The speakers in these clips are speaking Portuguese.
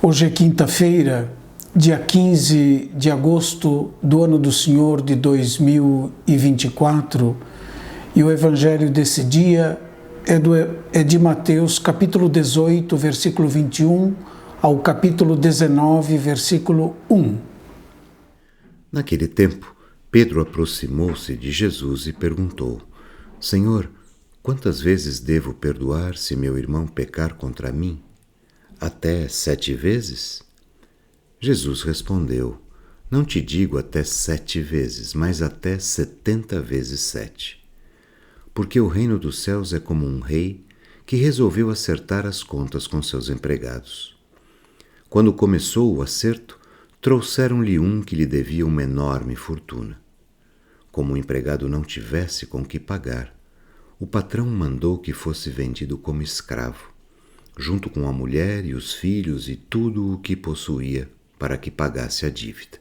Hoje é quinta-feira, dia 15 de agosto do ano do Senhor de 2024, e o evangelho desse dia é de Mateus, capítulo 18, versículo 21, ao capítulo 19, versículo 1. Naquele tempo, Pedro aproximou-se de Jesus e perguntou: Senhor, quantas vezes devo perdoar se meu irmão pecar contra mim? Até 7 vezes? Jesus respondeu: Não te digo até 7 vezes, mas até 70 vezes 7. Porque o reino dos céus é como um rei que resolveu acertar as contas com seus empregados. Quando começou o acerto, trouxeram-lhe um que lhe devia uma enorme fortuna. Como o empregado não tivesse com que pagar, o patrão mandou que fosse vendido como escravo, junto com a mulher e os filhos e tudo o que possuía, para que pagasse a dívida.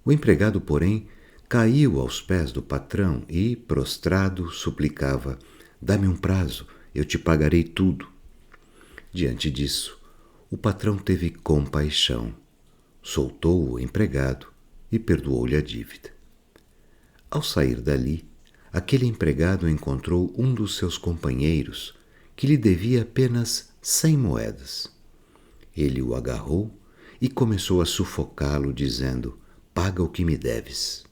O empregado, porém, caiu aos pés do patrão e, prostrado, suplicava: Dá-me um prazo, eu te pagarei tudo. Diante disso, o patrão teve compaixão, soltou o empregado e perdoou-lhe a dívida. Ao sair dali, aquele empregado encontrou um dos seus companheiros que lhe devia apenas 100 moedas. Ele o agarrou e começou a sufocá-lo, dizendo: Paga o que me deves.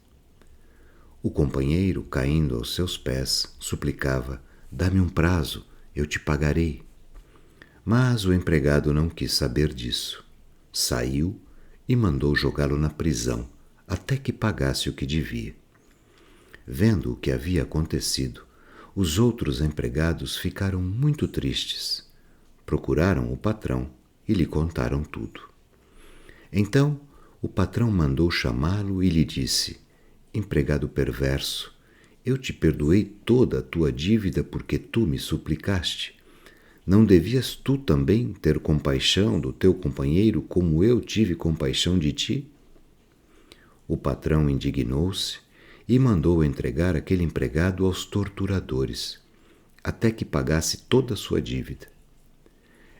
O companheiro, caindo aos seus pés, suplicava: Dá-me um prazo, eu te pagarei. Mas o empregado não quis saber disso. Saiu e mandou jogá-lo na prisão, até que pagasse o que devia. Vendo o que havia acontecido, os outros empregados ficaram muito tristes. Procuraram o patrão e lhe contaram tudo. Então o patrão mandou chamá-lo e lhe disse: Empregado perverso, eu te perdoei toda a tua dívida porque tu me suplicaste. Não devias tu também ter compaixão do teu companheiro como eu tive compaixão de ti? O patrão indignou-se e mandou entregar aquele empregado aos torturadores, até que pagasse toda a sua dívida.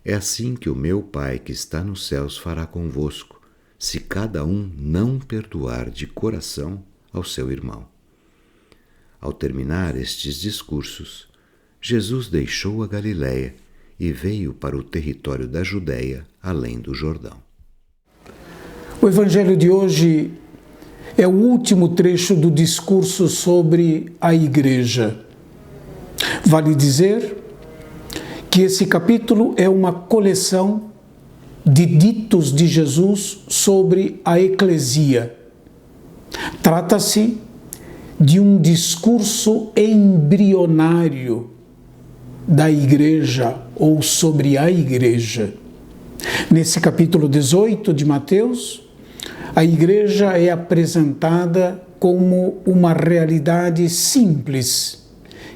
É assim que o meu Pai que está nos céus fará convosco, se cada um não perdoar de coração ao seu irmão. Ao terminar estes discursos, Jesus deixou a Galiléia e veio para o território da Judéia, além do Jordão. O evangelho de hoje é o último trecho do discurso sobre a igreja. Vale dizer que esse capítulo é uma coleção de ditos de Jesus sobre a eclesia. Trata-se de um discurso embrionário da igreja ou sobre a igreja. Nesse capítulo 18 de Mateus, a igreja é apresentada como uma realidade simples,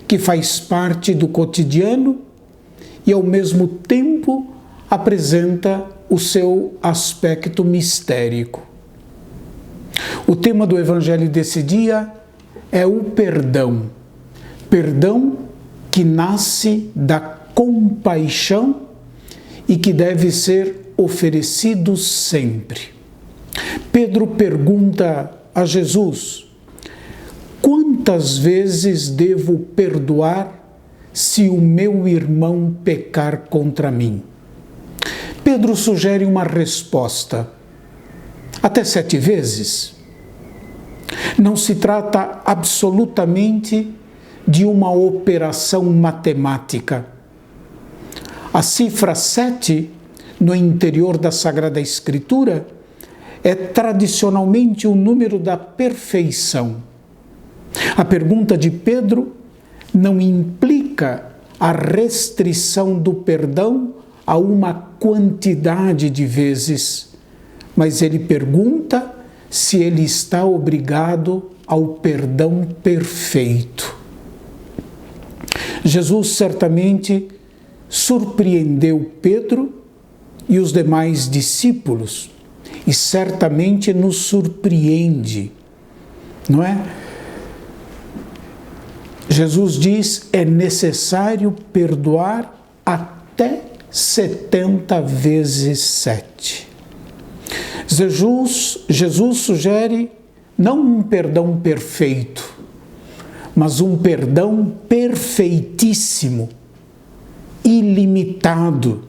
que faz parte do cotidiano e, ao mesmo tempo, apresenta o seu aspecto mistérico. O tema do evangelho desse dia é o perdão. Perdão que nasce da compaixão e que deve ser oferecido sempre. Pedro pergunta a Jesus: Quantas vezes devo perdoar se o meu irmão pecar contra mim? Pedro sugere uma resposta: até 7 vezes. Não se trata absolutamente de uma operação matemática. A cifra 7, no interior da Sagrada Escritura, é tradicionalmente o número da perfeição. A pergunta de Pedro não implica a restrição do perdão a uma quantidade de vezes, mas ele pergunta se ele está obrigado ao perdão perfeito. Jesus certamente surpreendeu Pedro e os demais discípulos, e certamente nos surpreende, não é? Jesus diz: é necessário perdoar até 70 vezes 7. Jesus sugere não um perdão perfeito, mas um perdão perfeitíssimo, ilimitado,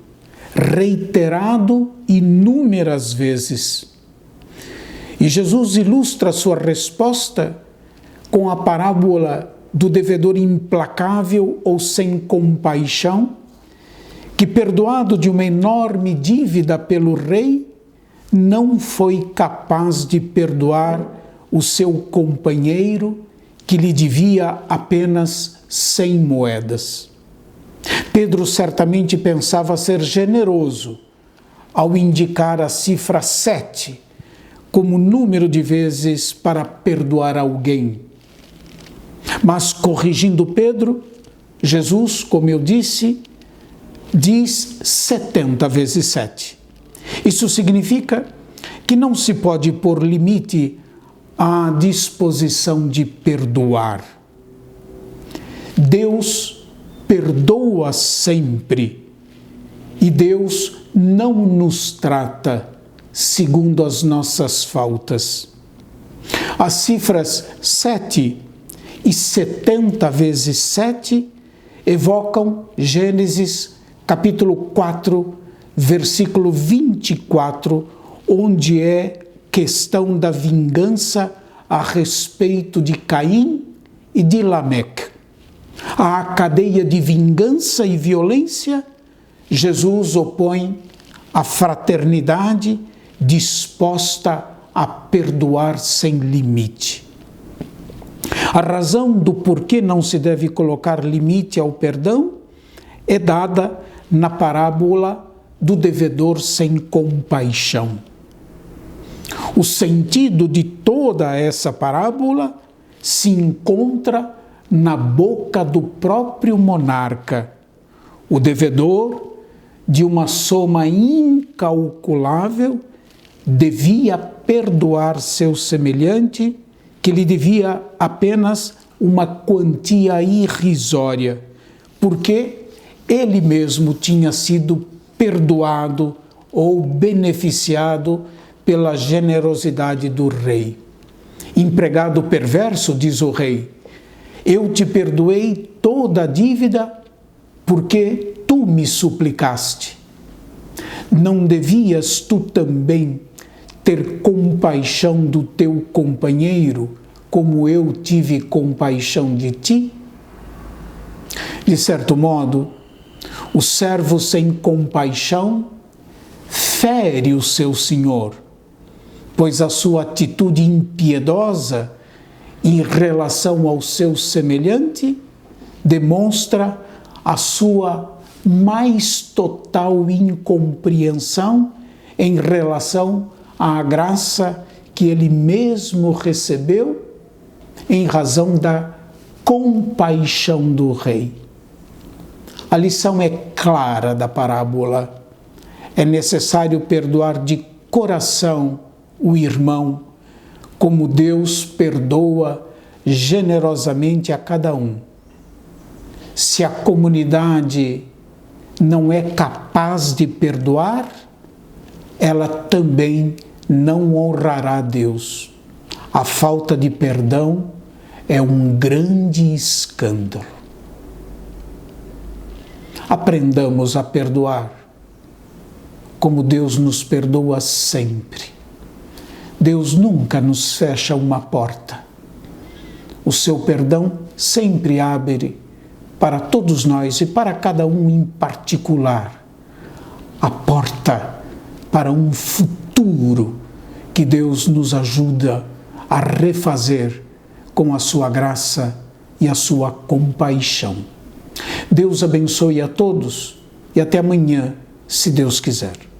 reiterado inúmeras vezes. E Jesus ilustra sua resposta com a parábola do devedor implacável ou sem compaixão, que, perdoado de uma enorme dívida pelo rei, não foi capaz de perdoar o seu companheiro que lhe devia apenas 100 moedas. Pedro certamente pensava ser generoso ao indicar a cifra 7 como número de vezes para perdoar alguém. Mas, corrigindo Pedro, Jesus, como eu disse, diz 70 vezes 7. Isso significa que não se pode pôr limite à disposição de perdoar. Deus perdoa sempre e Deus não nos trata segundo as nossas faltas. As cifras 7 e 70 vezes 7 evocam Gênesis capítulo 4, versículo 24, onde é questão da vingança a respeito de Caim e de Lameque. À cadeia de vingança e violência, Jesus opõe a fraternidade disposta a perdoar sem limite. A razão do porquê não se deve colocar limite ao perdão é dada na parábola do devedor sem compaixão. O sentido de toda essa parábola se encontra na boca do próprio monarca. O devedor, de uma soma incalculável, devia perdoar seu semelhante, que lhe devia apenas uma quantia irrisória, porque ele mesmo tinha sido perdoado ou beneficiado pela generosidade do rei. Empregado perverso, diz o rei, eu te perdoei toda a dívida porque tu me suplicaste. Não devias tu também ter compaixão do teu companheiro, como eu tive compaixão de ti? De certo modo, o servo sem compaixão fere o seu senhor, pois a sua atitude impiedosa em relação ao seu semelhante demonstra a sua mais total incompreensão em relação à graça que ele mesmo recebeu em razão da compaixão do rei. A lição é clara da parábola. É necessário perdoar de coração o irmão, como Deus perdoa generosamente a cada um. Se a comunidade não é capaz de perdoar, ela também não honrará Deus. A falta de perdão é um grande escândalo. Aprendamos a perdoar, como Deus nos perdoa sempre. Deus nunca nos fecha uma porta. O seu perdão sempre abre para todos nós e para cada um em particular a porta para um futuro que Deus nos ajuda a refazer com a sua graça e a sua compaixão. Deus abençoe a todos e até amanhã, se Deus quiser.